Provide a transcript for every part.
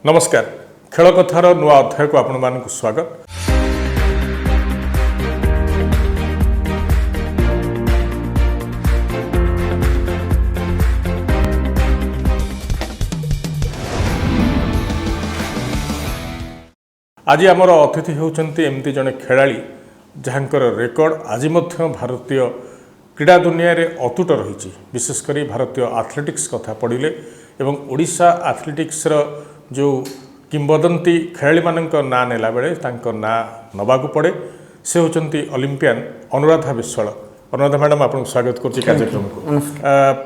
नमस्कार खेल कथार नुआ अध्याय को आपण मानक स्वागत। आज आमर अतिथि होउचंती एमती जने खेलाड़ी जहाँकर रेकर्ड आज मध्य भारतीय क्रीड़ा दुनिया रे अतुट रही। विशेषकर भारतीय एथलेटिक्स कथा पढ़िले एवं ओडिशा एथलेटिक्स रो जो किंवदंती खेलाड़ी मानक ना नेला बेले तांको ना नबाकू पड़े से होचंती ओलंपियन अनुराधा विश्वाल। अनुराधा मैडम आपको स्वागत करछि कार्यक्रम को।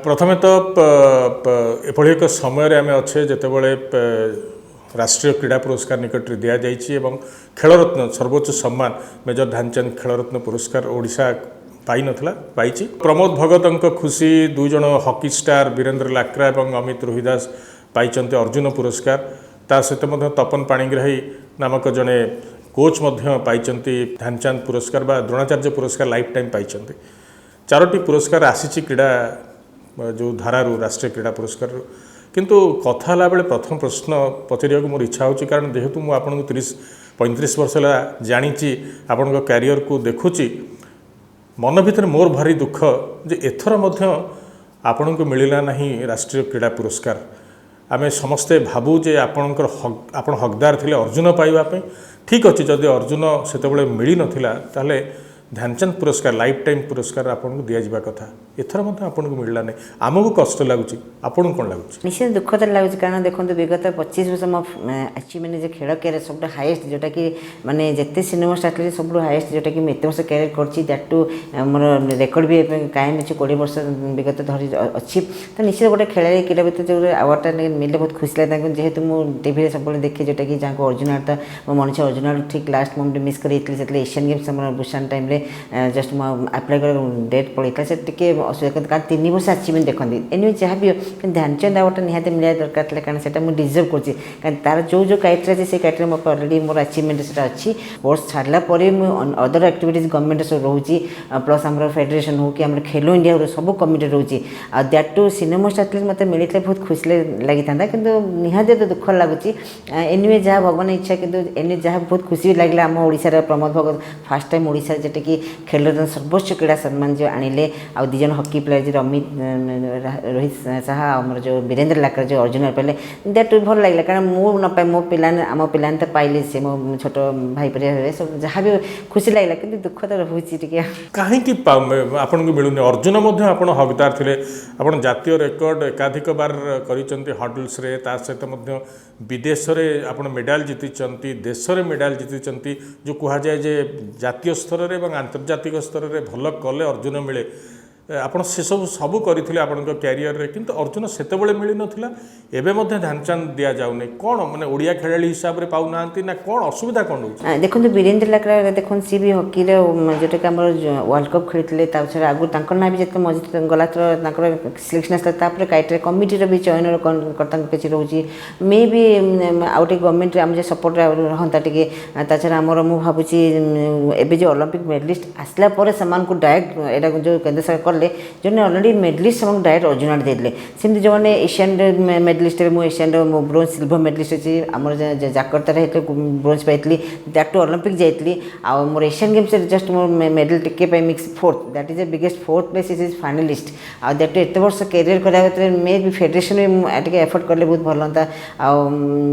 प्रथमे तो एभली एक समय आम अच्छे जितेबाला राष्ट्रीय क्रीड़ा पुरस्कार निकट दि जाइए एवं खेलरत्न सर्वोच्च सम्मान मेजर ध्यानचंद खेलरत्न पुरस्कार ओडिशा पाई नथिला पाइछि। प्रमोद भगत खुशी दुई जन हॉकी स्टार वीरेंद्र लाक्रा एवं अमित रोहिदास पाइचंते अर्जुन पुरस्कार। ता सहित तपन पाणिग्राही नामक जड़े कोच पाइचंती ध्यानचंद पुरस्कार बा द्रोणाचार्य पुरस्कार लाइफ टाइम पाइचंती। चारोटी पुरस्कार आसीछि क्रीड़ा जो धारारू राष्ट्रीय क्रीड़ा पुरस्कार। किंतु कथा बेले प्रथम प्रश्न पचार मोर इच्छा होची कारण जेहेतु मु आपन 30-35 वर्ष ला जानिछि आपन कैरियर को देखुछि मन भितर मोर भारी दुख जे एथर मध्य आपन को मिलिला नहीं राष्ट्रीय क्रीड़ा पुरस्कार। आमे समस्ते भाबू जे आपण हकदार थिले अर्जुन पाइबा पे। ठीक अच्छे जदि अर्जुन सेतबेले मिली नथिला ताले ध्यानचंद पुरस्कार लाइफ टाइम पुरस्कार आपन को दिया जिबा कथा एथर मध्य आपन को मिलला नहीं। आमको कष्ट लागुची आपन कोन लागुची? निश्चित दुख तो लागुची कारण देखो विगत 25 वर्ष मो अचीवमेंट जे खेल कैरियर सब हाईएस्ट जोटा कि माने जेते सिनेमा स्टार्ट ले सब हाईएस्ट जोटा कि एते वर्ष कैरियर करछि दैट टू मोर रेकॉर्ड भी कायम अछि 20 वर्ष विगत धरि अछि। तो निश्चित गोटे खेलाड़ी क्रीड़ा भितर जो अवार्ड मिले बहुत खुशी लगे जेहेतु मु टीवी रे सब देखि जोटा कि जाको अर्जुन था मो मनुष्य अर्जुन ठीक लास्ट मोमेंट मिस कर एथले एशियन गेम्स हमर बुसान टाइम रे जस्ट मो अप्लाई कर डेट पड़ता से टिके असुविधा कारण 3 वर्ष अचीवमेंट देखते एनिवे जहाँ भी ध्यानचंद अवार्ड निहाती मिलवा दरकार था कारण से मुझे डिजर्व करछि कारण तार जो जो क्राइटेरिया से क्राइटेरिया मोर ऑलरेडी मोर अचीवमेंट से अच्छी स्पोर्ट्स छाड़ला अदर एक्टिविटीज गवर्नमेंट सब रोचे प्लस आम फेडरेशन हो कि आम खेलो इंडिया हो सब कमिटी रोचे दैट टू सिनेमा स्टार्ट मत मिलता बहुत खुशी लगी था कि निहाती तो दुख लगुच एनिवे जहाँ भगवान इच्छा कि एने जहाँ बहुत खुशी लगे आम ओडिशा प्रमोद भगत फास्ट टाइम ओडिशा जेटा कि खेल सर्वोच्च क्रीड़ा सम्मान जो आनिले आ दी जन हॉकी प्लेयर जो अमित रोहित साहा आमर जो वीरेंद्र लाक्रा जो अर्जुन पाइले दैट भल लगे कारण मु न पाए मो पिला आम पिला तो पाइले से मो छोट भाई पर सब जहाँ भी खुशी लगे कि दुख तो रोचे कहीं आपन को मिलूनी। अर्जुन आपण हकदार थिले आपण जातीय रेकर्ड एकाधिक बार करिसंती हडल्स रे ता सहित विदेश रे आपण मेडल जीति देश रे मेडल जीति जो कहा जाए जे जातीय स्तर रे एवं आंतर्जातिक स्तर रे भल कले अर्जुन मिले आपण से सब करथिले आपण कैरियर रे किंतु अर्जुन सेतेबेले मिली नथिला एबे मध्ये ध्यानचंद दिया जाउने कोन माने ओडिया खेलाड़ी हिसाब रे पाउ नांती ना कोन असुविधा कोन होछि? देखो वीरेंद्र लाक्रा देखो सी भी हॉकी रे जेटा कि हमर वर्ल्ड कप खेलथिले ता छरे आगु तांकर ना भी जते मजिद गला तर तांकर सिलेक्शन आस्ता तापर क्राइटेरिया कमिटी रे भी चयन करता किछि रहउछि मे भी आउट गवर्नमेंट रे हम जे सपोर्ट रहंता टिके ता छरे हमर मु भाबुछि एबे जे ओलंपिक मेडलिस्ट आसला परे समान को डायरेक्ट एटा जो केंद्र सरकार जो ऑलरेडी मेडलिस्ट डायरेक्ट अर्जुन देते सेमती जो मैंने एशियन मेडलिस्ट मु एशियन ब्रोंज सिल्वर मेडलिस्ट अच्छी आम जाकर्ता ब्रोंज पाई दैट टू ओलंपिक जाइली आ मोर एशियन गेम्स जस्ट मोर मेडल टिके mix 4th that is the biggest 4th place is finalist आ दैट एत वर्ष कैरियर करा मे भी फेडरेशन टे एफर्ट कले बहुत भल था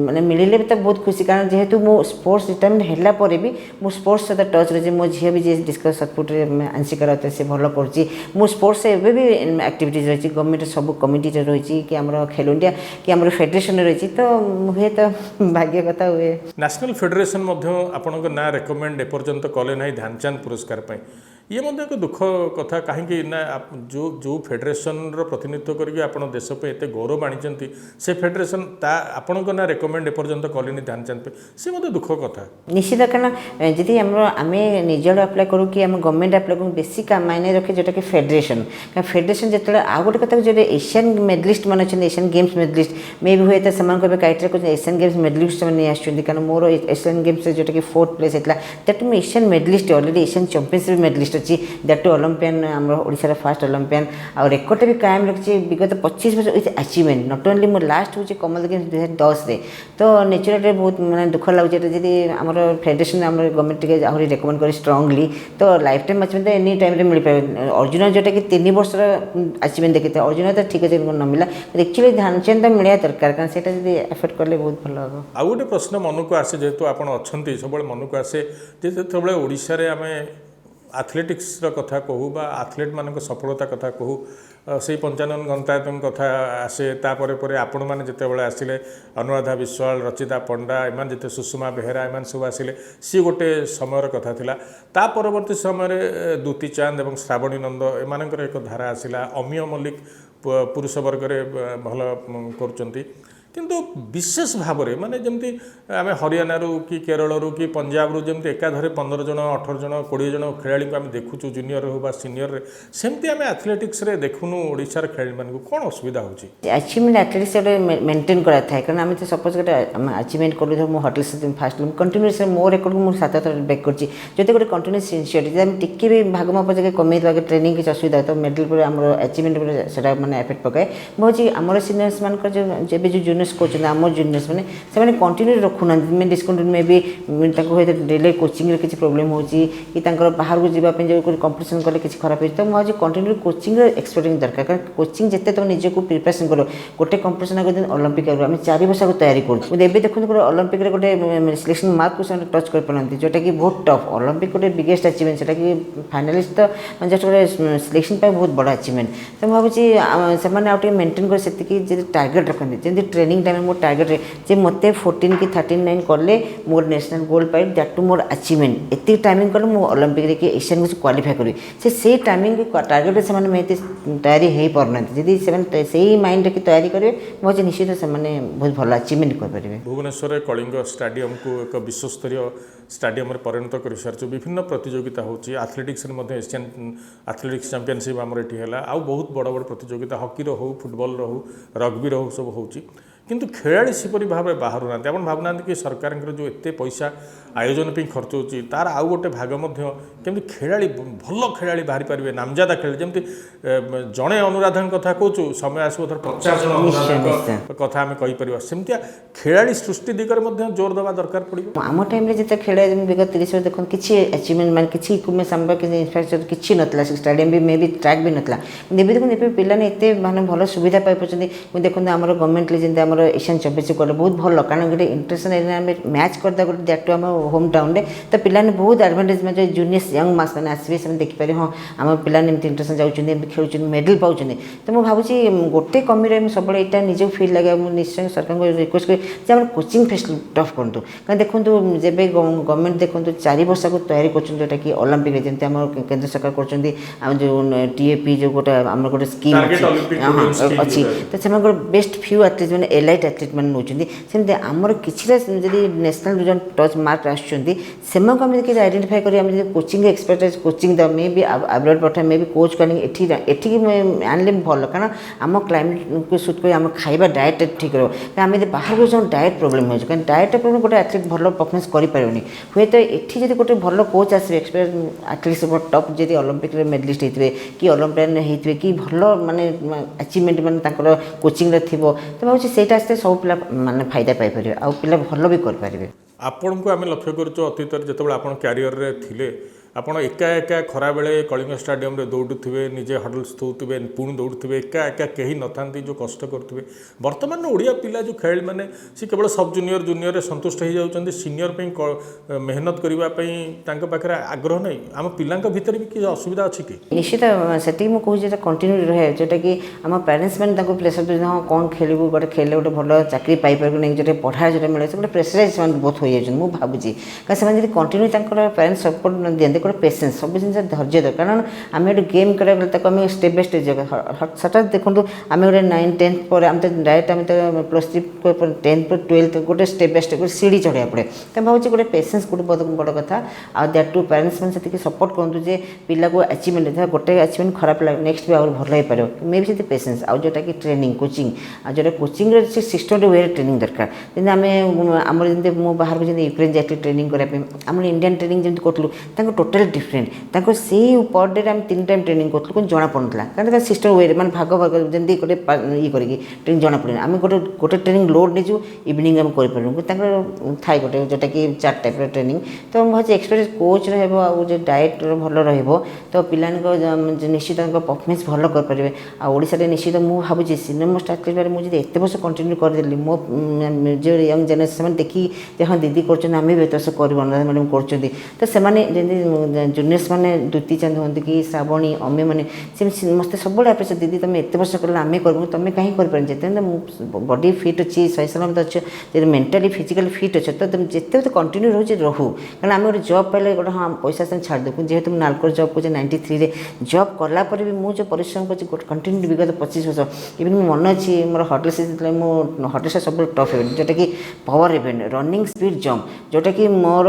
मैंने मिले भी तो बहुत खुशी कारण जेहेतु मो स्पोर्ट्स रिटायरमेंट है भी मो स्पोर्ट्स सहित टच रही मो झी भी डिस्कस सतपुट आंशिका से भल कर स्पोर्ट्स एवं भी एक्टिविटीज रही गवर्नमेंट सब कमिटी रही कि आम खेलो इंडिया कि आम फेडरेशन रही तो हुए तो भाग्य कथा हुए नेशनल फेडरेशन आपण ना रेकमेंड एपर्यंत कले ना ध्यानचंद पुरस्कार पाई ये एक दुख कथा कहीं ना जो जो फेडरेशन प्रतिनिधित्व करके आप देश पे एत गौरव आनी से फेडरेशन आपण ना रेकमेंड एपर्यंत कले ध्यानचंद पे से दुख कथा निश्चित कारण जी आम निज अप्लाई करूँ कि आम गवर्नमेंट अप्लाई करूँ बेसिक मायने रखे जोटा कि फेडरेशन फेडरेशन जो आउ गोटे कथा जो एशियन मेडलिस्ट मैंने अच्छे एशियन गेम्स मेडलिस्ट मे भी हुए तो क्राइटेरिया कर एशियन गेम्स मेडलिस्ट नहीं आसान कारण मोर एशियन गेम्स जोटा कि 4th प्लेस होता दैट मुझे Asian medalist already Asian championship medalist medalist अच्छी दैट टू ओलंपियन आम ओडार फास्ट ओलंपियन आ रेकर्ड भी कायम रखी विगत 25 वर्ष विथ अचीवमेंट नॉट ओनली मो लास्ट हूँ कॉमनवेल्थ गेम्स 2010 तो नेचुरली बहुत मैंने दुख लगे जी आम फेडरेशन आम गवर्नमेंट आहरी रेकमेंड करे स्ट्रांगली तो life time achievement any time मिल पाए अर्जुन जोटा कि 3 वर्ष अचीवमेंट देखी अर्जुन तो ठीक अच्छे न मिला एक्चुअली ध्यानचंद मिलवा दरकार कारण से एफेक्ट कले बहुत भल हम आउ गोटे प्रश्न मन को आसे जेहेतु आप अच्छा सब मन को आसे जो ओडिशा आम आथलेटिक्स कथा कहूँ बा आथलेट मान सफलता कथा कहूँ से 95 घंटायत कथा आसे तापर पर आपण मैंने जितेबाला आसिले अनुराधा विश्वाल रचिता पंडा एम जिते सुषमा बेहेरा एम सब आसिले सी गोटे समयर कथा थिला ता परवर्ती समय दूती चांद और श्रावणी नंद एमानकर एक धारा आसिला अमीय मल्लिक पुरुष वर्ग में भल कर किंतु विशेष भाव में माने जमती आम हरियाणा कि केरल कि पंजाब जमती एकाधरे 15 जन 18 जन 20 जन खेलाड़ी को आम देखुचु जूनियर हो सीनियर सेमती आम एथलेटिक्स रे देखुनु ओडिशार खेलाड़ी मानकु कोन असुविधा होची अचीवमेंट एथलेटिक्स मेंटेन करा थाए कारण आम तो सपोज गोटे अचीवमेंट करूँ मो होटेल से फास्ट कंटिन्यूस मो रेकर्ड मुझे 7 थर ब्रेक करती जो गोटे कंटिन्यूस सिनसीयरिटी आम टिके भी भाग माप जगह कमे ट्रेनिंग किसी असुविधा तो मेडल पर आम अचीवमेंट से मैंने एफेक्ट पकाए बहुत आम सिनियर्स मान जो जूनियर्स कोच आम जूनियर्स मैंने कंटिन्यू रखुना डिस्कंटिन्यू में भी डेली कोचिंग किसी प्रोब्लेम होची कि बाहर को जावाई जो कंपिटिशन कले किसी खराब हो तो मुझे कंटिन्यू कोचिंग एक्सपर्टिंग दरकार कारण कोचिंग जिते तुम निजक प्रिपरेसन कर गोटे कंपिटिशन आगे दिन ओलंपिक आम 4 वर्ष तैयारी करूँ देखते गोटे ओलंपिक गोटे सिलेक्शन मार्क को टच कर पारती जोटा कि बहुत टफ ओलंपिक गोटे बिगेस्ट अचीवमेंट से कि फाइनालिस्ट तो जस्ट गोटे सिलेक्शन बहुत बड़ा अचीवमेंट तो मुझे से मेंटेन कर टार्गेट रखते जमी ट्रेनिंग टाइम मोर टार्गेट जे मत 14 कि 39 कले मोर नेशनल गोल्ड पाइप दैट टू मोर अचीवमेंट एति टाइमिंग कले मो ओलंपिक रे कि एशियन को क्वालिफाई करी से टाइमिंग टार्गेट से मैंने तैयारी हो पारना जदि से माइंड की तैयारी करेंगे मुझे निश्चित से बहुत भल अचीवमेंट करेंगे भुवनेश्वर कलिंग स्टाडियम को एक विश्वस्तरीय स्टाडियम में परिणत कर सारी विभिन्न प्रतियोगिता होची एथलेटिक्स एशियन एथलेटिक्स चैंपियनशिप आमर ये आउ बहुत बड़ बड़ प्रतियोगिता हॉकी हो फुटबॉल हो रग्बी हो सब होची किंतु खेलाड़ी सीपरी भाव में बाहर ना आप भावना कि सरकार जो एत पैसा आयोजन पे खर्च होची तार आउ गोटे भाग केमती खेलाड़ी भल खेलाड़ी बाहरी पारे नामजादा खेलाड़ी जमी जड़े अनुराधा कथा कहूँ समय आसो 50 जन कथा आम कहीपर सेमतिया खेलाड़ी सृष्टि दिगरे जोर देवा दरकार पड़ो आम टाइम जिते खेल विगत 30 वर्ष देखो किसी अचीवमेंट मान किसी इक्विपमेंट आम इनफ्रास्ट्रक्चर किसी नाला स्टाडियम भी मे भी ट्रैक भी नाला देखते देखो पाने एत मानते भल सुविधा पाई देखते आम गवर्नमेंट जमी एशियन चैंपियनशिप कले बहुत भल कारण गोटे इंटरनेशनल एरिया में मैच करदे गोटे दैट टू आम होम टाउन में तो पिलाने बहुत एडवांटेज में जो जूनियर्स यंग मास मैंने आसवे से देखिपारे हाँ आम पिलाने इंटरनेशनल जाऊँ खेल मेडल पाँच तो मुझे भावी गोटे कमी सब यहाँ निजक फील लगे निश्चय सरकार को रिक्वेस्ट करें कोचिंग फैसिलिटी टफ करूँ कारण देखो जब गवर्नमेंट देखो 4 वर्ष को तैयारी करोटा कि ओलंपिक जमी आम केंद्र सरकार कर जो टीएपी जो गोटे आम गोटे स्कीम अच्छी तो से बेस्ट फ्यू एथलीट मैंने एलाइट एथलीट मैंने नौकरी सेमती आमर किसी जब नेशनल जो टच मार्क आसमें आइडेंटिफाई कर कोचिंग एक्सपर्टाइज कोचिंग मे भी आब्रॉड पठा मे भी कोच करेंगे एठी आनले भल कारण आम क्लाइमेट को सुट कर आम खाଇବା डाएट ठीक रहा आम बाहर को जो डाएट प्रोब्लेम हो डाएट प्रोब्लेम गोटे एथलीट भल परफॉर्मेंस करें हुए तो ये जब गोटे भल कोच आसवे एक्सपर्ट एथलीट टॉप जब ओलंपिक मेडलिस्ट होते कि ओलंपियन होते कि भल माने अचीवमेंट माने कोचिंग थी तो भाई से सब पिला माने फायदा पाइपर आउ पिला भल भी करें आपण को आम लक्ष्य करूँ अतीत जो आप क्यारियर रे थिले आपण एका एका खरा बेले कलिंग स्टाडियम रे दौड़ुवे निजे हडल्स थोउवे पुणी दौड़ुवे एका एका कहीं न था जो कष्ट करुवे बर्तमान ओडिया पिला जो खेल मैंने सी केवल सब जूनियर जूनियर संतुष्ट हो जाती सीनियर पे मेहनत करने पाखे आग्रह नहीं आम पिला भितर भी किसी असुविधा अच्छी कि निश्चित से मुझे कंटिन्यू रहे जोटा कि आम पेरेन्ट्स मैंने प्रेसर दूसरे हाँ कौन खेलू गोटे खेले गोटे भल चाकरी पाइपर नहीं जो पढ़ा जो मिले गोटे प्रेसराइज बहुत हो जाए मुझे भावुँ कारण से कंटिन्यू पेरेन्ट्स सपोर्ट दिखते गोटे पेसेंस सब जिन धैर्य दरकार कारण आम गोटे गेम करें स्टेप बाय स्टेप हठात देखो आम गोटे 9 10th पर आम तो डायरेक्ट आम तो +3 10th 12th गोटे स्टेप बाय स्टेप सीढ़ी चढ़ा पड़े तो भावी गोटे पेसेंस गोटे बहुत बड़ कथा आ दैट टू पेरेन्ट्स मैंने सपोर्ट करूँ जे पिला को अचीवमेंट गोटे अचीवमेंट खराब लगे नेक्स्ट भी आगे भल हो पार मे भी से पेसेंस आउ जोटा कि ट्रेनिंग कोचिंग आ जो कोचिंग सिस्टमेटिक वे ट्रेनिंग दरकार जमी आम आम जमी बाहर को यूक्रेन जाती ट्रेनिंग करने आम इंडियन ट्रेनिंग जमी करूँ टोटाल टोटाल डिफरेंट ताको से पर डे आम 3 टाइम ट्रेनिंग करूँ जना पड़ूला कारण सिस्टम वे मैंने भाग भाग जमी गोटे ये करके ट्रेनिंग जना पड़े आम गोटे गोटे ट्रेनिंग लोड नहीं इवनिंग आम करें थाए गोटे जोटा कि 4 टाइप ट्रेनिंग तो मुझे एक्सपीरियंस कोच रो डाएट भल रो पिला निश्चित परफॉर्मेंस भल करेंगे आशारे निश्चित मुझे भावी सिनियर मोस्ट एथलीट मुझे एत वर्ष कंटिन्यू करदेली मो जो यंग जेनेरेशन देखी हाँ दीदी कर आम भी एत वर्ष कर मैडम कर तो से जूनियर्स मैंने द्विती चंद हूँ कि श्रावणी अम्मे मैंने मत सब अप्रिशिएट दीदी तुम एत वर्ष कर आम करूँ तुम कहीं कर बॉडी फिट अच्छी सही सलामत अच्छे मेंटली फिजिकली फिट अच्छे तो तुम जिते तो कंटिन्यू रोज रहू कारण आम गोटे जॉब पाइले गोटे हाँ पैसा से छाड़ दे जेहेतु नालकोर जॉब कर 93 जॉब कलापर भी मुझे परिश्रम कर कंटिन्यू विगत 25 वर्ष इवन मोर मन अच्छी मोर हटल से मो हटल से सब टफ इवेंट जोटा कि power event running speed jump जोटा कि मोर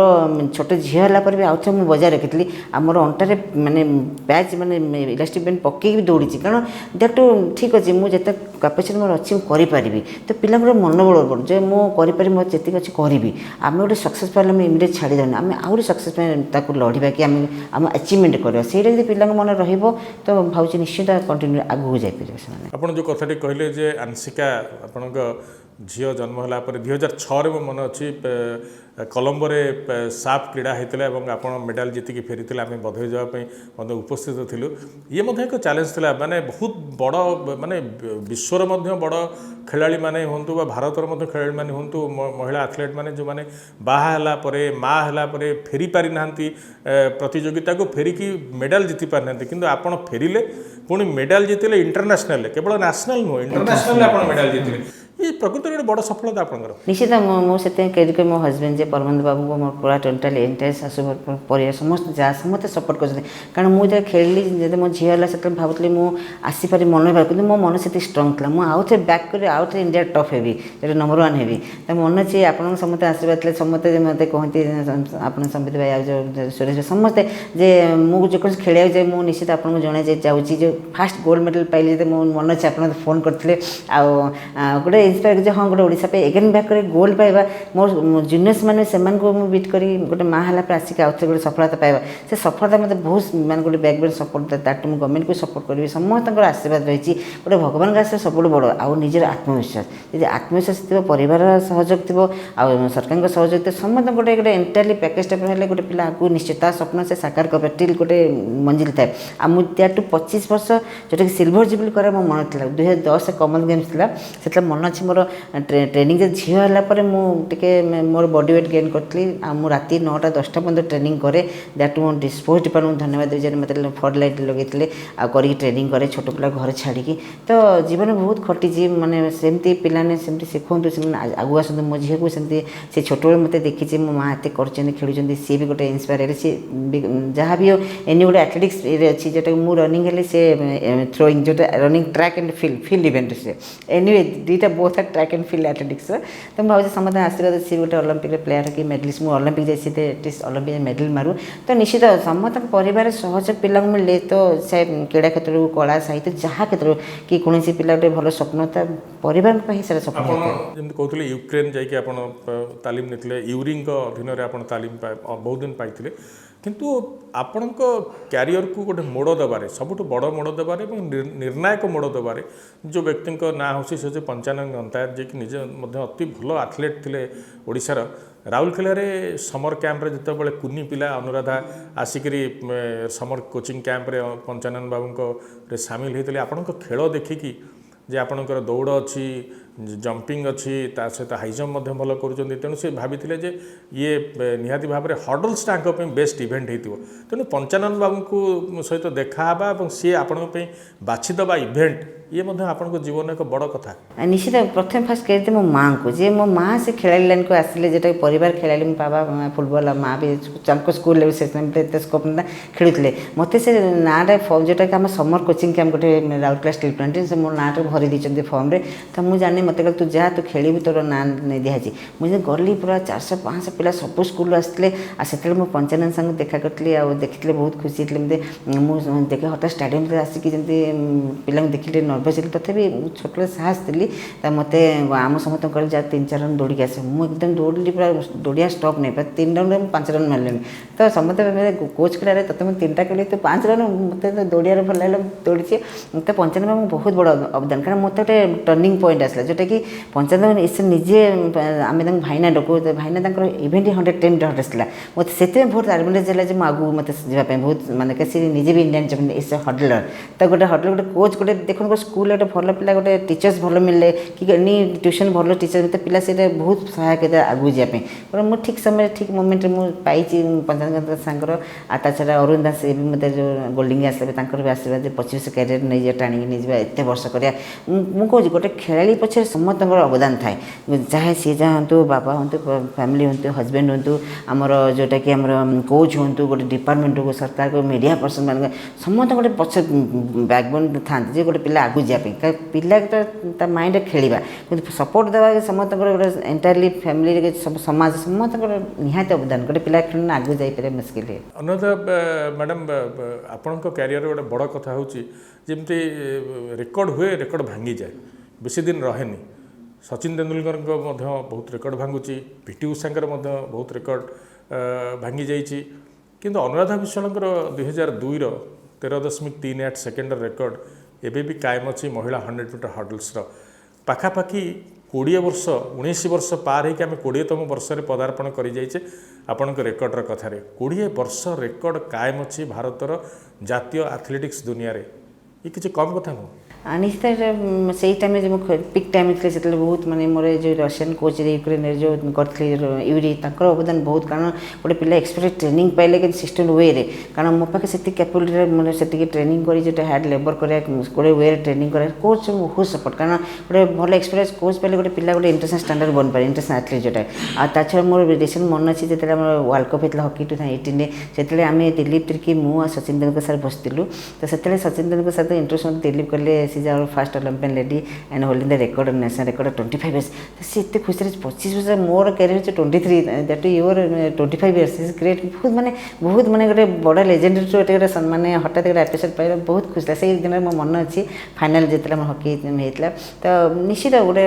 छोट झील है भी आउ थे मुझे बजाय रखी आमर अंटारे मानने पैच मानने इलास्टिक बैंड पकईक भी दौड़ी कारण दैट ठीक अच्छे मुझे कैपेसिटी मोर अच्छी करी तो पिला मनोबल जो मुझे मुझे जी अच्छी करी आम गोटे सक्सेस पाइले आम इमिडिएट छाड़ी देना आम आहरी सक्सेस लड़वा कि आम अचिवमेंट करवा से पिला मन रो भावी निश्चित कंटिन्यू आगू जापर आप जो कथाटी कहले जे आंशिका आपण झील जन्म होला पर 2006 में मन अच्छी कोलंबो रे साफ क्रीड़ा होता है आप मेडाल जीतिकी फेरी आम बधाई जावाई उपस्थित थिलु ये एक चैलेंज थिला माने बहुत बड़ माने विश्वर बड़ खेलाड़ी माने हूँ भारतर खेलाड़ी माने हूँ महिला एथलीट माने जो माने बाहा परे माँ है फेरी पारि ना प्रतियोगिता को फेरिकी मेडाल जीति पारि ना कि आप फेरिले पुणी मेडाल जीतिले इंटरनेशनल केवल नेशनल नुह इंटरनेशनल आप मेडाल जीतिले ये प्रकृति गोटे बड़ सफलता आपंकर निश्चित मुझे क्रेडिट मो हजबैंड जे परमंद बाबू को मोर पूरा टोटाल एंटायर शाशु परिवार समस्त जहाँ समस्त सपोर्ट कर कारण मुझे खेली जब मो झील है से भावुली मुझे आसीपारि मन कि मो मन से स्ट्रंग था मुझे आउ थे बैक कर आउ थे इंडिया टॉप हेवी जो नंबर 1 हेवी तो मन अच्छे आप समस्त आशीर्वाद समस्ते मत कहते आप संबित भाई जो सुरेश भाई समस्ते जे मुझे जो खेल जाए मुझे निश्चित आपको जन जाऊँगी जो फास्ट गोल्ड मेडल पाइली मो मन अच्छे आप फोन करते गोटे इंस्पायर जो हाँ गोटे ओडिशा पे एगेन बैक कर गोल्ड पाइबा मोर जूनियर्स मैंने से बीट कर गोटे माँ है आसिक आउ थे गोटे सफलता पाइबा से सफलता मतलब बहुत मैंने गोटे बैकग्राउंड सपोर्ट दैट मुझे गवर्नमेंट को सपोर्ट करी समस्त आशीर्वाद रही गोटे भगवान का आशीर्वाद सब बड़ आउ निजर आत्मविश्वास यदि आत्मविश्वास थी परिवार सहयोग थी आ सरकार सहयोग थी समस्त गोटे गोटे एंटायरली पैकेज टाइप है गोटे पिला आगे निश्चित सपना से साकार कर टिल गोटे मंजिल थाए आ मुझे 25 वर्ष जोटा कि सिल्वर जुबली कर मो मन था 2010 कॉमन गेम्स था से मन अच्छी मोर ट्रेनिंग झील है मुझे मोर बॉडी वेट गेन करी मुझे राति 9टा 10टा पर्यटन ट्रेनिंग करे दैट मो स्पोर्ट्स डिपार्टमेंट धन्यवाद देजे मतलब फॉर लाइट लगे कर ट्रेनिंग करे छोट पिला घर छाड़ी तो जीवन बहुत खटी माने सेमती पिलाने सेमती शिखुँ से आगू आसतु मो झील को सेमती से छोट मत देखी मो माँ एत कर खेलुं सी भी गोटे इन्स्पायर है सी जहाँ भी हो एनी गोटे एथलेटिक्स अच्छी जोटा मुझे रनिंग है से थ्रोइंग जोटा running track and field event से एनी दुईटा बहुत ट्रैक एंड फील्ड एथलेटिक्स तो मुझे भावी समस्त आशीर्वाद सी गोटे ओलंपिक प्लेयर कि मेडलिस्ट मुझे ओलंपिक जाइए एटलिस्ट ओलंपिक मेडल मारू तो निश्चित समस्त परिवार सहयोग पिला मिले तो से क्रीड़ा क्षेत्र कला साहित्य जहाँ क्षेत्र कि कौन पिला गोटे भल स्वप्न था परिवार से स्वप्न जमी कहते यूक्रेन जाकि तालीम नहीं यूरिंग अधीन में तालीम बहुत दिन पाई किंतु आपण क्यारियर को गोटे मोड़ देवे सबुठ बड़ मोड़ देवे निर्णायक मोड़ देवे जो व्यक्ति ना हूँ से हूँ पंचानन अंतायर जी की निजे अति भल एथलीट थे ओडिशार राउरकेला समर कैंप्रे जिते कुनी पिला अनुराधा आसिक समर कोचिंग कैंप्रे पंचानन बाबू को सामिल होते आपण खेल देखिकी जे आपणकर दौड़ अच्छी जंपिंग अच्छी ता सहित हाई जंप भल कर तेणु से भाभी जे ये निहाती भाव में हडल्स बेस्ट इवेंट हो तेणु पंचानन बाबू को सहित देखा सी आपण बाछीदबा इवेंट ये आपन जीवन एक बड़ कथा निश्चित प्रथम फास्ट कहते मो माँ को जे मो माँ से खेलाड़ी लाइन को आसिले जोटा परिवार खेलाड़ी मो बाबा फुटबॉल माँ भी स्कूल लेवल से स्कोप ना खेलुले मत से नाटा फॉर्म जोटा कि आम समर कोचिंग कैंप गोटे राउरकेला स्टील प्लांट से मो नाटा भरी दी फॉर्म रे तो मुझे जाने मत कहले तू जा तू खेल तोर ना नहीं दिखाई मुझे गली पूरा 400-500 पिला सब स्कूल आसते से मुझे पंचानन सागर देखा करी आ देखी बहुत खुशी थी मुझे देखे हठात स्टाडियम आसिक जमी पिला देखिए नर्भस थी तथापि छोट साहस थी मत आम समस्त कह जा 3-4 रन दौड़ी आस मुझे एकदम दौड़ी पूरा दौड़िया स्टॉप नहीं पूरा 3 रन में 5 रन मारे तो समस्त कोच कहला तो मैं 3टा कल तो 5 रन मतलब दौड़िया भल लगे दौड़ी तो पंचानन बाबू बहुत बड़ अवदान कारण मत गोटे टर्निंग पॉइंट आसला जोटा कि पंचानन इसे निजे आम भाईना डकू भाईना इवेंट 110 हर्डल्स मत से बहुत एडभांटेज है आगू मत जावाई बहुत मानक सी निजे भी इंडियन चैंपियन इज हडलर तो गोटे हडलर गोटे कोच गोटे देखो स्कूल गोटे भल पिला गोटे टीचर्स भल मिले कि एनी ट्यूशन भल टीचर तो पिला से बहुत सहायक आगू जावाई कारण मुझे ठीक समय ठीक मोमेंट मुझे पाई पंचानन सांगर आ छड़ा अरुण दास भी मतलब जो गोल्डिंग आसले भी आसवा 25 कैरियर नहीं टाणी नहीं एत वर्ष करा मुझे गोटे खेला पछे समस्त अवदान थाए चाहे सी जहाँ बाबा हूँ फैमिली हूँ हजबैंड हूँ आमर जोटा कि आमर कोच हूँ गोटे डिपार्टमेंट को सरकार को मीडिया पर्सन मान समस्त गोटे पछ बैकबोन था गोटे पिला आगू जावाई पिला माइंड खेलवा सपोर्ट देवा समस्त गोटे एंटायरली फैमिली सब समाज समस्त निहाती अवदान गोटे पिला खेल आगू जापर मुस्किल है। अनुराधा मैडम आपण क्यारियर गोटे बड़ कथा हूँ जमती रेकर्ड हुए रेकर्ड भांगी जाए बेसी दिन रहे सचिन तेंदुलकर बहुत रेकर्ड भांगुची पीटी उषांकर बहुत रेकर्ड भांगी जाइए किंतु अनुराधा विश्वालंकर 2002 13.38 सेकेंड रेकर्ड एबे भी कायम अच्छी महिला 100 मीटर हर्डल्स पाखापाखि 20 वर्ष 19 वर्ष पार होकर आम 20तम वर्ष में पदार्पण कर जाइए आपण रेकर्डर कथार 20 वर्ष रेकर्ड कायम अच्छी भारतर जातीय एथलेटिक्स दुनिया रे ये किसी कम कथा नुह निश्चित से टाइम जो पिक टाइम थे से बहुत माने मोर जो रशियन कोच यूक्रेन जो करते यूरी अवदान बहुत कारण गोटे पिला एक्सपीरियंस ट्रेनिंग पाइले कि सिस्टम वे रे कारण मो पाखे से कैपेबिलिटी मैंने से ट्रेनिंग करी जो हार्ड लेबर करा गोटे वे ट्रेनिंग करा कोच बहुत सपोर्ट कारण गोटे भल एक्सपीरियंस कोच पाइले गोटे पिला गोटे इंटरनेशनल स्टैंडर्ड बन पाए इंटरनेशनल एथलीट जोटा आ छड़ा मोर रिसेंट मन अच्छी जो वर्ल्ड कप होता हॉकी 2018 से आम दिलीप तिर्की मुझे सचिन तेंदुलकर सर बसलु तो से सचिन तेंदुलकर सर इंट्रोडक्शन दिलीप कले सी our first Olympian lady and holding the record national record 25 years तो सी एत खुशी 25 वर्ष मोर कैरियर 23 that your 25 years is great बहुत माने गोटे बड़ा लेजेंड गोटे माने हठात गोटे एपिसोड पाइबा बहुत खुशी से दिन मो मन अच्छी फाइनाल जो हॉकी होता तो निश्चित गोटे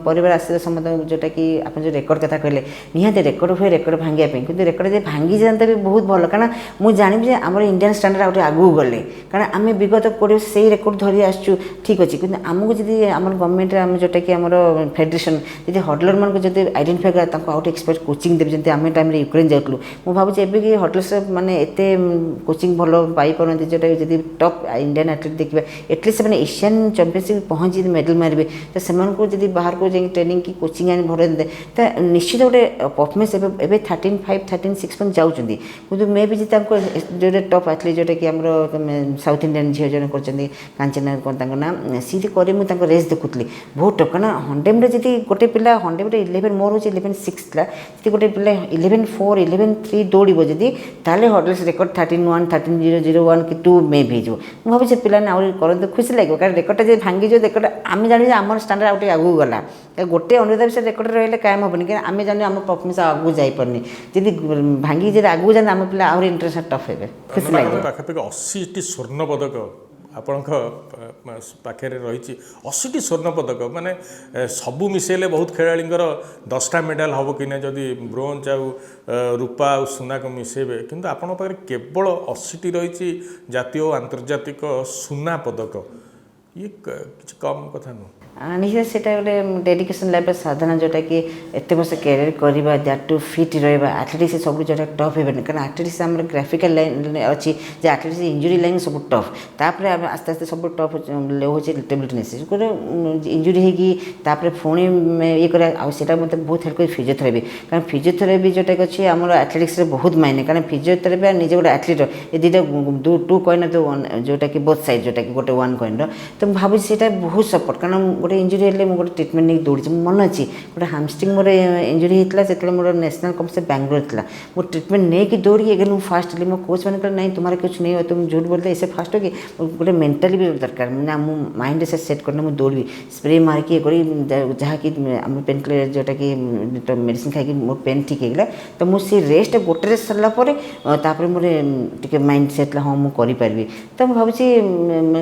परिवार आस समस्त जोटा कि आप जो रेकर्ड कथा कहले निहाती रेकर्ड हुए रेकर्ड भांगापी कि रेकर्ड जो भांगी जाता भी बहुत भल कारण मुझे जानी आम इंडियन स्टैंडर्ड आगे आगू गले कारण आम विगत 20 वर्ष से रेकर्ड धरी आसचु ठीक अच्छे कि आमको जब आम गवर्नमेंट आम जोटा कि आम फेडरेशन जब हडलर मान जब आइडेंटिफाई करा आउट एक्सपर्ट कोचिंग देवी जमी आम टाइम यूक्रेन जाऊँ मुझे भावी एवं कि हडलर्स मैंने एत कोचिंग भल पाइपर जोटा जब टॉप इंडियन एथलीट देखा एटलिस्ट से एशियन चैंपियनशिप पहुँची मेडल मारे तो से बाहर को ट्रेनिंग की कोचिंग आनी भर दे तो निश्चित गोटे परफॉर्मेंस एवं 13.5-13.6 जाऊँगी कि मे भी जो टॉप एथलीट जोटा कि आम साउथ इंडियन झील जन कर कांचना ना सी कर मुझे रेस देखुली बहुत टफ कारण 100 में जी गोटे पिला 100 में 11 मोर हूँ 11.6 था जी गोटे पिला 11.4 11.3 दौड़ जदि ताले हडल्स रेकर्ड 13.1 13.001 कि 2 मे भी जो भावी से पिला करते खुशी लगे कारण रेकर्डटा जो भांगी जो रेकर्ड आम जानी आम स्टांडर्ड आउट आगू गला गोटे अनुराधा विषय रेकर्ड रही कायम हेनी क्या आम जानी आम परफॉर्मेंस आगू जापरनी जब भांगी जब आगू जाते आम पिला आहरी इंटरेस्ट टफ हे खुशी लगे पाखापाखि 80टी स्वर्ण पदक आपण पाखे रही 80टी स्वर्ण पदक माने सबू मिसेले बहुत खेलाड़ींकर 10टा मेडल हम कि जदि ब्रोंज आउ रूपा आ सुना को मिसेबे किंतु आपण पाखे केवल 80टी रही जातीय और आंतर्जातिक सुना पदक ये किसी कम कथा नुह निश्चित से गोटे डेडिकेशन लाइफ साधना जोटा कि एत वर्ष कैरियर करवा दैट टू फिट रहा एथलेटिक्स सब जोटा टफ हेबे कारण एथलेटिक्स आम ग्राफिकल लाइन अच्छी जे एथलेटिक्स इंजुरी लाइन सब टफ तापर आस्ते आस्ते सब टफ हो टेबल टेनिस गोटे इंजुरी होगी पुणी ये करा मतलब बहुत हेल्प कर फिजियोथेरापी कारण फिजियोथेरापी जोटा अच्छी आम एथलेटिक्स बहुत मायने कारण फिजियोथेरापी निजे गोटे एथलीट ये दुटा 2 कॉइन जोटा कि बोथ साइड जोटा कि गोटे 1 कॉइन तो भावी से बहुत सपोर्ट कारण गोटे इंजुरी हेल्ले गोटे ट्रिटमेंट नहीं दौड़ी मन अच्छी गोटे हामस्ट्रिंग मोर इंजुरी होता से मोर नेशनल कम्पिटिशन बैंगलोर था वो ट्रिटमेंट नहीं कि दौड़ी अगर मुझे फास्ट हेली मो कोच मैंने कहले नहीं तुम्हारे कुछ नहीं हो तुम झूठ बोलते ऐसे फास्ट हो कि गोटे मेंटली भी दरकार ना मु माइंड से सेट करना मुझे दौड़ी स्प्रे मारिकी जहाँकि आम पेन किलर जोटा कि मेडिसिन खाई मोर पेन ठीक है तो मुझे रेस्ट गोटे रेस्ट सरला मोर टे माइंड सेट हाँ मुझे करी तो मुझे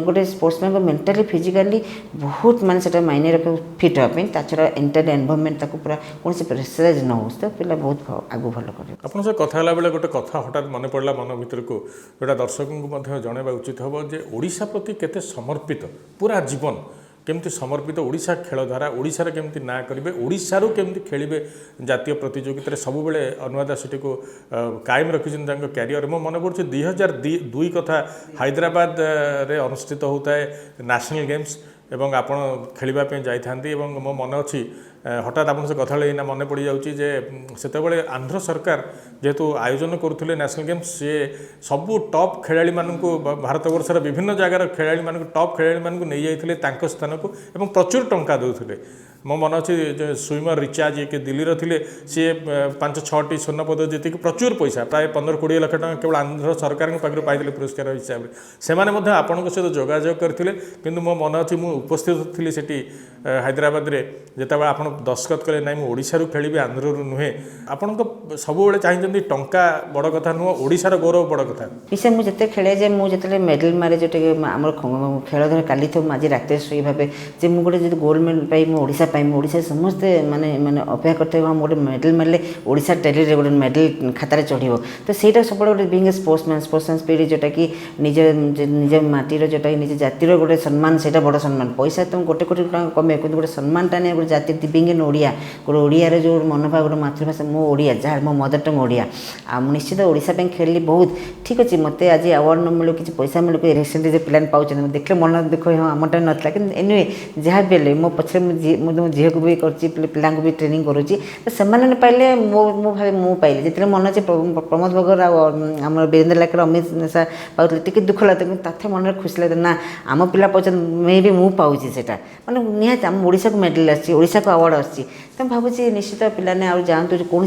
गोटे स्पोर्ट्समैन को मेंटली फिजिकाली बहुत मानते मायने रख फिट हाँपाई छड़ा एंटायर एनवायरनमेंट पूरा कौन से प्रेसराइज न हो तो पिला बहुत आगू भल कर आपन से कथा बेले गोटे कथा हठात मन पड़ा मन भर को जोटा दर्शकों को जनवा उचित हम जे ओडिशा प्रति केते समर्पित पूरा जीवन केमती समर्पित ओडिशा खेलधारा ओडिशार केमती ना करेंगे ओडिशारू केमती खेलिबे जातीय प्रतियोगिता सब बेले अनुराधा सेठी को कायम रखिछन क्यारियर मो मन पड़े 2002 कथा हैदराबाद रे अनुष्ठित होता है नेशनल गेम्स एवं आपण खेलवाई जाइथांती मो मन अच्छी हठात आप कथा ना मन पड़ जाते आंध्र सरकार जेहेतु आयोजन करुले नेशनल गेम्स सी सबू टॉप खेलाड़ी मानू भारत वर्षर विभिन्न जगार खेलाड़ी मानू टॉप खेलाड़ी मानू नहीं जाते स्थान को एवं प्रचुर टंका दौले मो मन अच्छी स्विमर रिचा जी के दिल्ली रे सी 5-6टी स्वर्ण पदक जीति प्रचुर पैसा प्राय 15-20 लाख टका केवल आंध्र सरकार पाखे पाई पुरस्कार हिसाब से आपण सहित जोगाजोग करते किंतु मो मन अच्छी मुझे उपस्थित थी सेठी हैदराबाद रे जितेबाला आप दस्खत कले ना ओडिशारू खेली आंध्र नुहे आपण सब चाहिए टंका बड़ कथा नुह ओडिशार गौरव बड़ कथा निश्चय मुझे खेले जे मुझे मेडल मारे जोटे आम खेल धर काली थो आज रात शोई भावे जे मुझे गोल्ड मेडल पाई ओडिशा पाई ओडिशा समस्ते माने माने अपेक्षा करते हम गोटे मेडल मारे ओडिशा टेली गोटे मेडल खातार चढ़ो तो सहीटा सब गोटे बिंग स्पोर्ट्समैन स्पिरिट जोटा कि निज निज माटीर जोटा कि निज जातिर गोटे सम्मान से बड़ सम्मान पैसा तुम गोटे कोटी टका कमे कि गोटे सम्मान टाने गोटे जाति बिंग इन ओडिया गोटे ओडिया जो मनोभाव गोटे मातृभाषा मो ओडिया जहाँ मो मदर टंग ओडिया आ निश्चित ओडिशा खेली बहुत ठीक अच्छे मत आज अवार्ड न मिलू कि पैसा मिलू कि रिसेंटली जो पिला पाँच देखले मन देख हाँ आमटा नाला कि एनिवे जहाँ भी मो पछे झील को भी पिला भी ट्रेनिंग करुच्ची तो से पाइले मो भावे मु पाइली जितने मन अच्छे प्रमोद भगर आम वीरेन्द्र लाकर अमित शाह पाते टी दुख लगता तथा मन खुशी लगता ना आम पिला पाँच मे भी मु पाऊँगी सेटा मैंने निहत आम ओडिशा को मेडल आशा को अवार्ड आसी तो भावी निश्चित पिलाने आ जातु कौन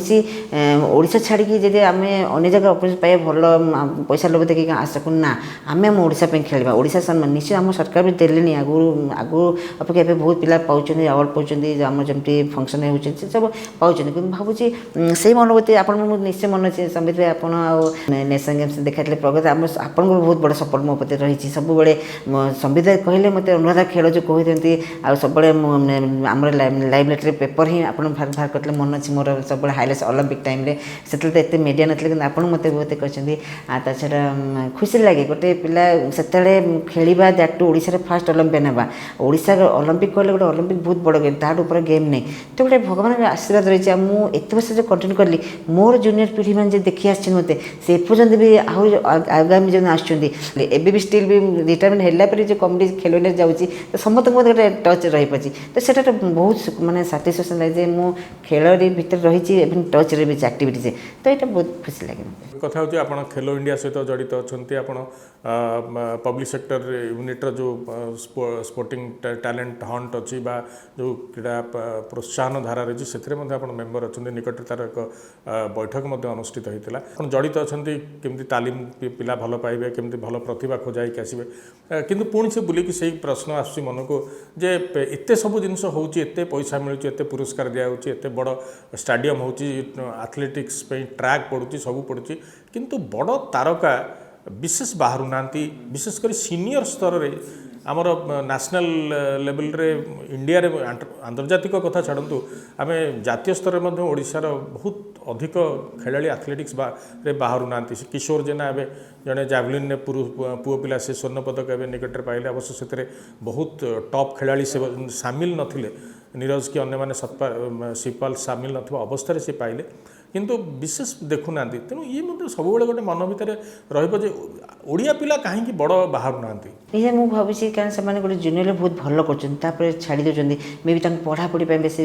ओडिशा छाड़ी जब आम अन्य जगह अपॉर्चुनिटी पाए भल पैसा लोभ देखिए आशा करूँ ना आम आम ओडिशा खेलवा ओडिशा सम्मान निश्चित आम सरकार भी देले आगु आगु अपेक्षा बहुत पिला पाँच अवार्ड पाँच आम जमी फंक्शन होती सब पाँच कि भावी से मनोभूति आप निश्चय मन अच्छे संबित भाई आप नेशनल गेम्स देखा प्रगति आपन बहुत बड़ा सपोर्ट मो प्रति रही सब संबित कहले मत अनुराधा खेल जो कहते आ सब आम लाइव लेटर पेपर ही आप बाहर करते मन अच्छे मोर सब हाइलाइट्स ओलंपिक टाइम से तो मीडिया नथिले कि आप मत बहुत कहते छड़ा खुशी लगे गोटे पिला से खेलवा that to Odisha first Olympian होगा ओडिशा ओलंपिक कहले गोटे ओलंपिक बहुत बड़ गेम तार ऊपर गेम नहीं तो गोटे भगवान आशीर्वाद रही है मुझे एत वर्ष जो कंटिन्यू कली मोर जूनियर पीढ़ी मैंने देखी आसान मत से पर्यटन भी आगामी जो आसुँच भी स्टिल भी रिटायरमेंट है जो कमिटी खेल जाऊँगी तो समस्त गोटे टच रही पाची तो सेटा बहुत माने साटिस्फैक्शन लगे मो खेल भीतर रही टच रे भी एक्टिविटी से तो यहाँ बहुत खुशी लगे कथा हूँ आप खेलो इंडिया सहित जड़ित अच्छा आप पब्लिक सेक्टर यूनिट्र जो स्पोर्टिंग टैलेंट हंट अच्छी जो क्रीड़ा प्रोत्साहन धारा रही है आप मेम्बर अच्छा निकट तार एक बैठक अनुष्ठित होता है जड़ित अच्छा केमती तालीम पिला भल पाइबे केमती भल प्रतिभा खोजाई आसवे किंतु पुणी से बुलिकी से प्रश्न आस मन को जे एत सब जिन होते पैसा मिलूँ एत पुरस्कार दिखाई एत बड़ स्टाडियम हो एथलेटिक्स ट्रैक पड़ुची सब पड़ुची किंतु बड़ तारका विशेष बाहर ना विशेषकर सीनियर स्तर में आमर नेशनल लेवल रे इंडिया रे आंतर्जातिक कथा छाड़ू आम जातीय स्तर में ओडिशार बहुत अधिक खेलाड़ी एथलेटिक्स बाहर ना किशोर जेना एवं जड़े जावलिन ने पुओ पिला से स्वर्ण पदक एवं निकट पाइले अवश्य से बहुत टॉप खेलाड़ी से सामिल नथिले नीरज कि अन्य माने शिवपाल सामिल नथिबा अवस्था से पाइले किंतु विशेष देखुना तेणु ये मतलब सब गोटे मन भितर रड़िया पिला कहीं बड़ बाहर ना निजे मुझे भावी कारण से गोटे जूनियर बहुत भल कर छाड़ी दौरान मे भी पढ़ापढ़ी बेस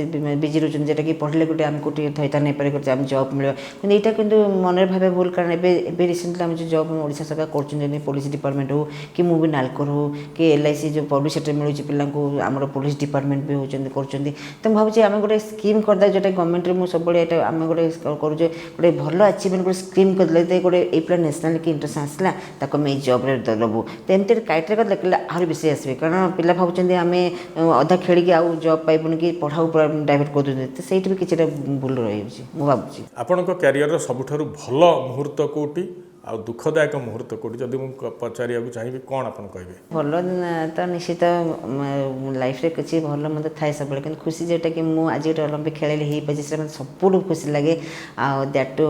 बिजी रोचे जोटा कि पढ़ले गोटे आम गोटे थैता नहीं पारे आम जॉब मिले कि यहाँ कि मन भावे भूल कारण एवं रिसेंटली आम जो जॉब ओडिशा सरकार कर पुलिस डिपार्टमेंट हो कि मुझे नालकोर हो कि LIC जो पब्लिक सेक्टर मिलूँ पिला आम पुलिस डिपार्टमेंट भी होती कर तो भावी आम गोटे स्कीम करदे जोटा गवर्नमेंट में सब आम गोटे करुचे गोटे भल अचिवमेंट गोटे स्कीम करदे गोटे ये पिला नेशनल कि इंटरेस्ट आसला ताको मैं जॉब दबू तो एमती क्राइटेरिया करदे आहरी बेसी आसवे कारण पिला भावुँ आम अधा खेलिकी आउ जॉब पाइबुनि कि पढ़ाऊ डाइवर्ट कर दूसरे तो सही भी किसी भूल रही भावी आपण क्यारियर सबुठारु भल मुहूर्त कोटी आ दुखदायक मुहूर्त कोटी जदि मुझे पचार चाहिए कौन आप कहे भल तो निश्चित लाइफ रे किसी भल मत थाए सब कि खुशी जोटा कि मुझे आज गोटे ओलंपिक खेल हो पाए से मतलब सब खुशी लगे दैट टू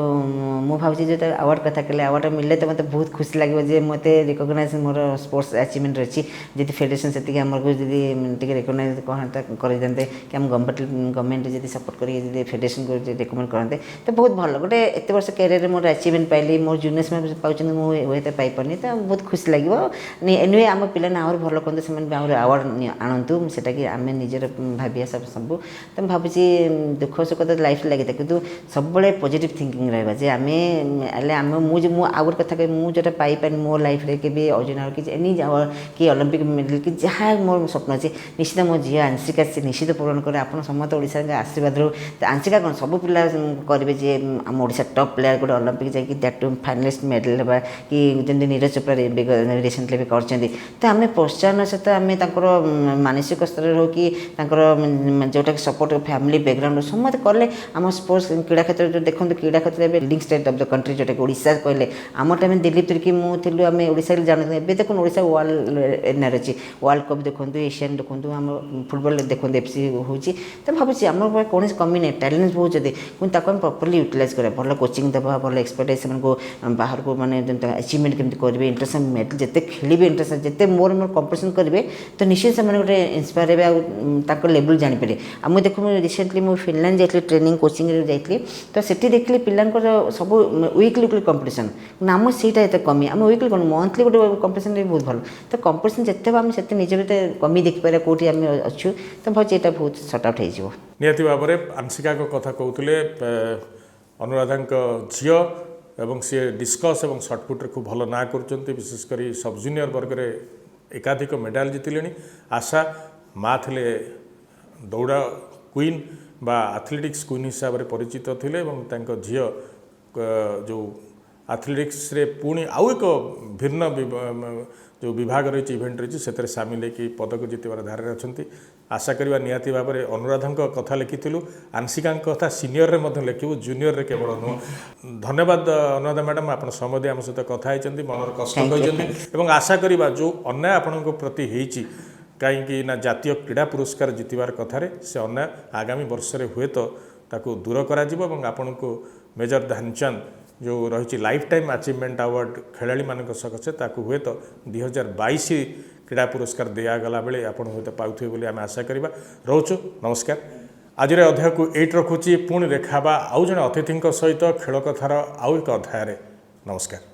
मु भावी जो अवार्ड कथा कहले अवार्ड मिले तो मतलब बहुत खुशी लगे जे मत रिकग्नाइज मोर स्पोर्ट्स अचिवमेंट अच्छी जी फेडरेशन से आमको जी रिकग्नाइज कहता करते कि आम गवर्नमेंट जी सपोर्ट कर फेडरेशन को रिकमेंड करते तो बहुत भल गोटे एत वर्ष कैरियर मोर अचिवमेंट पाइली मोर जूनियर्स पाँच मुझे पाइपनी तो बहुत खुशी लगे एनुए आम पिला आहरी भल करते से आवार्ड आणतु सेटा कि आम निजर भाविया सब सब तो भावी दुख सुख तो लाइफ लगी था कि सब पॉजिटिव थिंकिंग रहा जे आम मुझे आउ गोटे कथा कह मुझे पाइपारे मो लाइफ रे कि अर्जुन कि एनी कि ओलंपिक मेडल कि जहाँ मोर स्वप्न अच्छे निश्चित मो झी आंशिका से निश्चित पूरण करे आप समस्त ओडिशा आशीर्वाद आंशिका कौन सब पिला करेंगे जे आम ओडिशा टॉप प्लेयर गोटे ओलंपिक जाकि दैट फाइनालिस्ट मेडल है कि जमी नीरज चोपड़ा रिसेंटली भी कर तो आम प्रोत्साहन सहित आम मानसिक स्तर हो कि जोटा सपोर्ट फैमिली बैकग्राउंड समस्त कले आम स्पोर्ट्स क्रीड़ा क्षेत्र जो देखो क्रीड़ा क्षेत्र में leading state of the country जोटा कि ओडिशा कहले आम टाइम दिलीप तिर्की मुझे आम ओडिशा जानते हैं देखो ओडिशा वर्ल्ड एरिया अच्छी वर्ल्ड कप देखो एशियन देखो आम फुटबॉल देखो FC हो तो भावी आम कौन कमी नहीं टैलेंट बहुत जदि आम प्रॉपर्ली यूटिलाइज करा भल कोचिंग देवा भल एक्सपर्टाइज को बाहर को माने अचिवमेंट केमती करेंगे इंटरनेशनल मेडल जिते खेलेंगे इंटरनेशनल जिते मोर मोर कंपिटिशन करेंगे तो निश्चित से गोटे इंस्पायर हे लेवल जानीपारे मुझे देखो रिसेंटली मुझे फिनलैंड जाइए ट्रेनिंग कोचिंग जाइए तो सेठी देखली पिलांकर सब वीकली कंपिटिशन आम सीटा एत कमी आम वीकली कौन मंथली गोटे कंपिटिशन भी बहुत भल तो कंपिटिशन जिते आम से निज कमी देखिपारे कौटी आम अच्छु तो भाई यहाँ बहुत सर्ट आउट हो निहाती भाव में आंशिका कथा कहते अनुराधा झील एवं सी डिस्कस और शॉर्टपुट खूब भल ना कर विशेषकर सब जूनियर वर्ग में एकाधिक मेडाल जीतिले आशा माँ थे दौड़ा क्वीन बा एथलेटिक्स क्वीन हिसाब से परिचित थे झील जो एथलेटिक्स रे पुणी आउ एक भिन्न जो विभाग रही इवेंट रही से सामिल होकर पदक जीतबार धारे अच्छा आशा करवा निहाती भाव में अनुराधा कथा लिखिलु आंशिका कथा सीनियर में लिखू जूनियर रे केवल नुह धन्यवाद अनुराधा मैडम आप समय आम सहित कथा मनर कष्ट कहते आशा करवा जो अन्याय आपण प्रति होती कहीं ना जातीय क्रीड़ा पुरस्कार जीतबार कथार से अन्याय आगामी वर्ष में हुए तो ताकू दूर करा आपण को मेजर ध्यानचंद जो रही लाइफ टाइम अचीवमेंट अवार्ड खेलाड़ी मान सकाशे हुए तो 2022 क्रीड़ा पुरस्कार दिगला बेले आप हूँ पाथे बोली आम आशा करवा रोचु नमस्कार आज अध्याय को एट रखुची पुणी रेखाबा आउ जड़े अतिथि सहित खेल कथार आउ एक अध्याय नमस्कार।